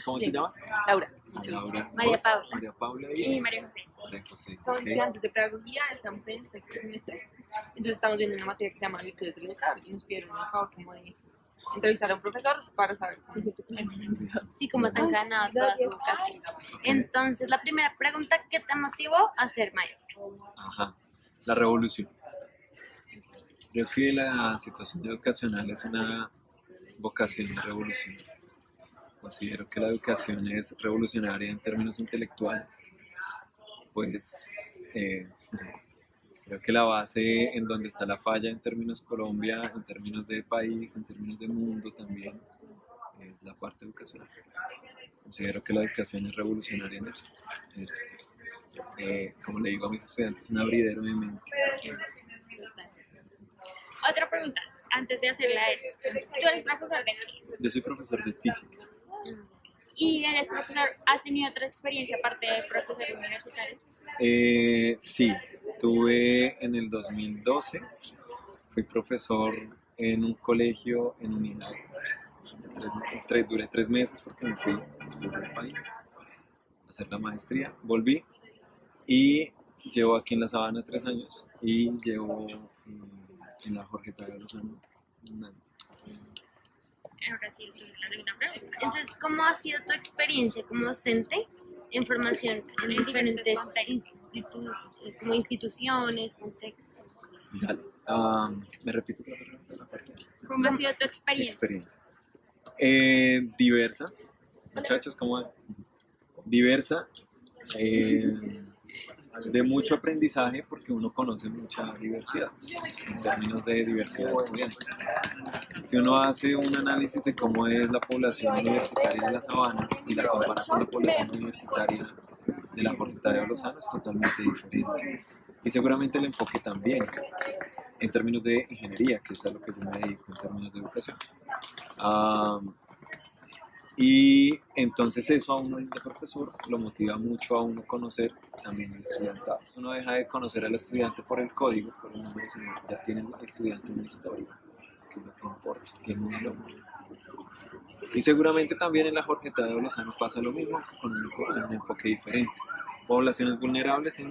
¿Cómo te llamas? Laura. Laura. María ¿Vos? Paula. María Paula Y María José. María José. Somos Ok. estudiantes de pedagogía, estamos en sexto semestre. Entonces estamos viendo una materia que se llama virtudes del vocablo y nos pidieron un favor como de entrevistar a un profesor para saber cómo Sí, como está encadenada toda su vocación. Entonces, la primera pregunta, ¿qué te motivó a ser maestro? Ajá. La revolución. Creo que la situación educacional es una vocación de revolución. Considero que la educación es revolucionaria en términos intelectuales. Pues creo que la base en donde está la falla en términos Colombia, en términos de país, en términos de mundo también, es la parte educacional. Considero que la educación es revolucionaria en eso. Es, como le digo a mis estudiantes, un abridero de mente. Otra pregunta, antes de hacerla es, ¿tú eres profesor de qué? Yo soy profesor de física. ¿Y eres profesor, has tenido otra experiencia aparte de profesor universitario? Sí, tuve en el 2012, fui profesor en un colegio en Unidad. Duré 3 meses porque me fui después del país a hacer la maestría. Volví y llevo aquí en La Sabana 3 años y llevo en la Jorge Tadeo Lozano un año. Ahora sí, la segunda pregunta. Entonces, ¿cómo ha sido tu experiencia como docente en formación en diferentes como instituciones, contextos? Dale. ¿Me repites la pregunta? La parte? ¿Cómo ha sido tu experiencia? Experiencia. Diversa. Muchachos, ¿cómo van? Diversa. De mucho aprendizaje porque uno conoce mucha diversidad en términos de diversidad de estudiantes. Si uno hace un análisis de cómo es la población universitaria de La Sabana y la compara con la población universitaria de la Jorge Tadeo Lozano, es totalmente diferente. Y seguramente el enfoque también en términos de ingeniería, que es a lo que yo me dedico en términos de educación. Y entonces eso a uno de profesor lo motiva mucho a uno conocer también al estudiantado. Uno deja de conocer al estudiante por el código, por el nombre, sino ya tiene el estudiante una historia, que es lo que importa, tiene un nombre. Y seguramente también en la Jorge Tadeo Lozano pasa lo mismo, con un enfoque diferente. Poblaciones vulnerables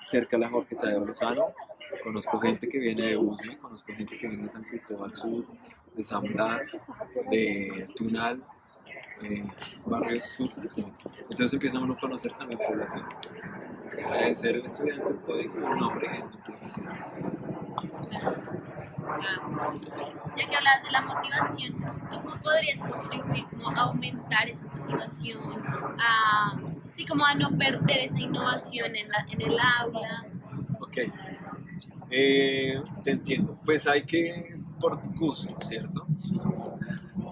cerca de la Jorge Tadeo Lozano. Conozco gente que viene de Usme, conozco gente que viene de San Cristóbal Sur, de San Blas, de Tunal, barrios sur. Entonces empieza uno a conocer también población. Deja de ser el estudiante un código, un nombre, empieza a ser. Ya que hablas de la motivación, ¿tú cómo podrías contribuir como a aumentar esa motivación, como a no perder esa innovación en el aula? Ok, te entiendo. Pues hay que, por gusto, ¿cierto?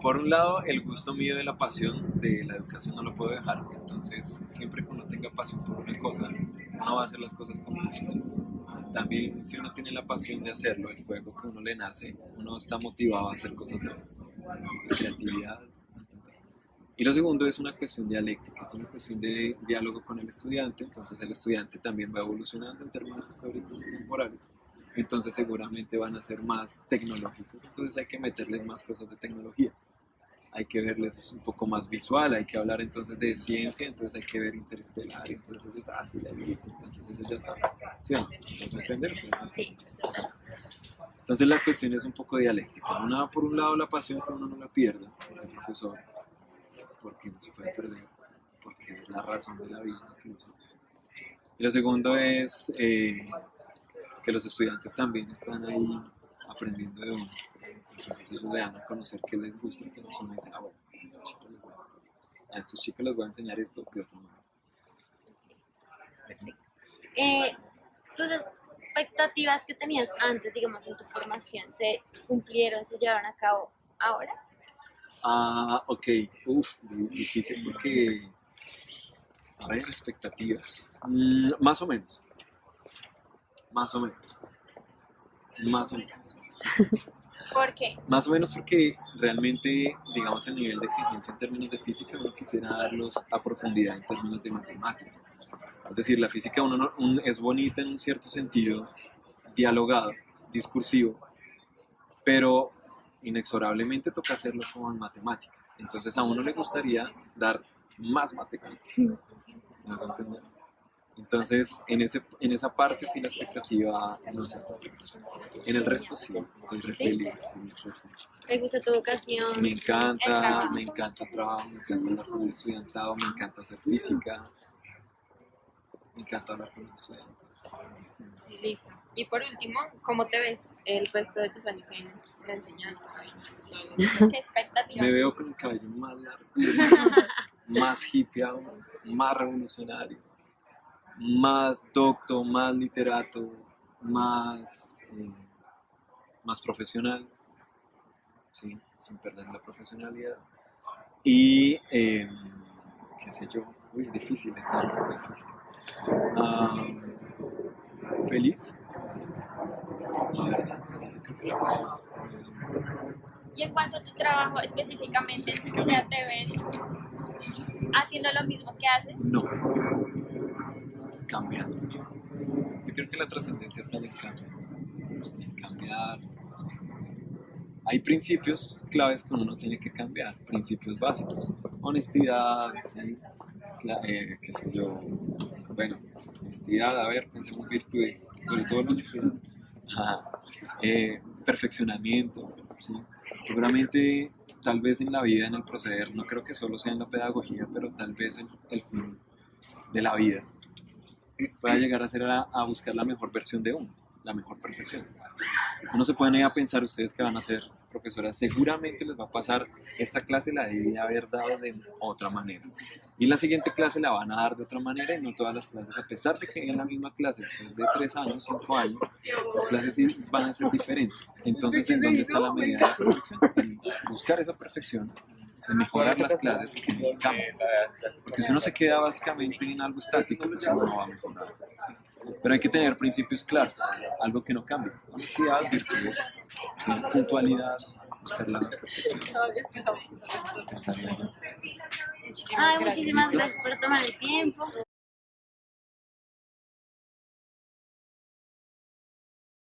Por un lado, el gusto mío de la pasión de la educación no lo puedo dejar. Entonces, siempre que uno tenga pasión por una cosa, uno va a hacer las cosas con gusto. También, si uno tiene la pasión de hacerlo, el fuego que uno le nace, uno está motivado a hacer cosas nuevas. La creatividad. Y lo segundo es una cuestión dialéctica, es una cuestión de diálogo con el estudiante. Entonces, el estudiante también va evolucionando en términos históricos y temporales. Entonces, seguramente van a ser más tecnológicos. Entonces, hay que meterles más cosas de tecnología. Hay que verles un poco más visual, hay que hablar entonces de ciencia, entonces hay que ver Interestelar, entonces ellos, sí la he visto, entonces ellos ya saben, ¿sí o no? ¿Entenderse? Sí. Entonces la cuestión es un poco dialéctica, por un lado la pasión que uno no la pierda, el profesor, porque no se puede perder, porque es la razón de la vida incluso. Y lo segundo es que los estudiantes también están ahí aprendiendo de uno. Entonces ellos le dan a conocer qué les gusta, entonces uno dice, bueno, a estos chicos les voy a enseñar esto de otra manera. ¿Tus expectativas que tenías antes, digamos, en tu formación, se cumplieron, se llevaron a cabo ahora? Ok, difícil porque, a ver, expectativas, más o menos. ¿Por qué? Más o menos porque realmente, digamos, el nivel de exigencia en términos de física uno quisiera darlos a profundidad en términos de matemática. Es decir, la física es bonita en un cierto sentido, dialogado, discursivo, pero inexorablemente toca hacerlo como en matemática. Entonces a uno le gustaría dar más matemática. ¿Me hago entender? Entonces, en esa parte sí la expectativa no se cumple. En el resto sí, estoy re feliz, sí, re feliz. ¿Te gusta tu vocación? Me El encanta trabajo. el trabajo, me encanta hablar con el estudiantado, me encanta hacer física, me encanta hablar con los estudiantes. Listo. Y por último, ¿cómo te ves el resto de tus años en la enseñanza? ¿Qué expectativas? Me veo con el cabello más largo, más hippie aún, más revolucionario, más docto, más literato, más profesional, ¿sí? Sin perder la profesionalidad. Y, qué sé yo, uy, es difícil, está un poco difícil. Feliz, sí. La verdad, sí, yo creo que la pasión. Y en cuanto a tu trabajo específicamente, o sea, ¿te ves haciendo lo mismo que haces? No, cambiando. Yo creo que la trascendencia está en el cambio, en cambiar. Hay principios claves que uno no tiene que cambiar, principios básicos, honestidad, ¿sí? Qué sé yo, bueno, honestidad, a ver, pensemos virtudes, sobre todo la honestidad. Ajá. Perfeccionamiento, ¿sí? Seguramente, tal vez en la vida, en el proceder, no creo que solo sea en la pedagogía, pero tal vez en el fin de la vida pueda llegar a ser a buscar la mejor versión de uno, la mejor perfección. Uno se pone a pensar, ustedes que van a ser profesoras, seguramente les va a pasar, esta clase la debí haber dado de otra manera. Y la siguiente clase la van a dar de otra manera y no todas las clases, a pesar de que en la misma clase, después de 3 años, 5 años, las clases sí van a ser diferentes. Entonces, ¿en dónde está la medida de la perfección? En buscar esa perfección, en mejorar las clases, en el campo. Porque si uno se queda básicamente en algo estático, pues uno no va a mejorar. Pero hay que tener principios claros, algo que no cambie. Honestidad, virtudes, ¿sí? Puntualidad, buscar la perfección. Muchísimas Ay, gracias. muchísimas gracias por tomar el tiempo.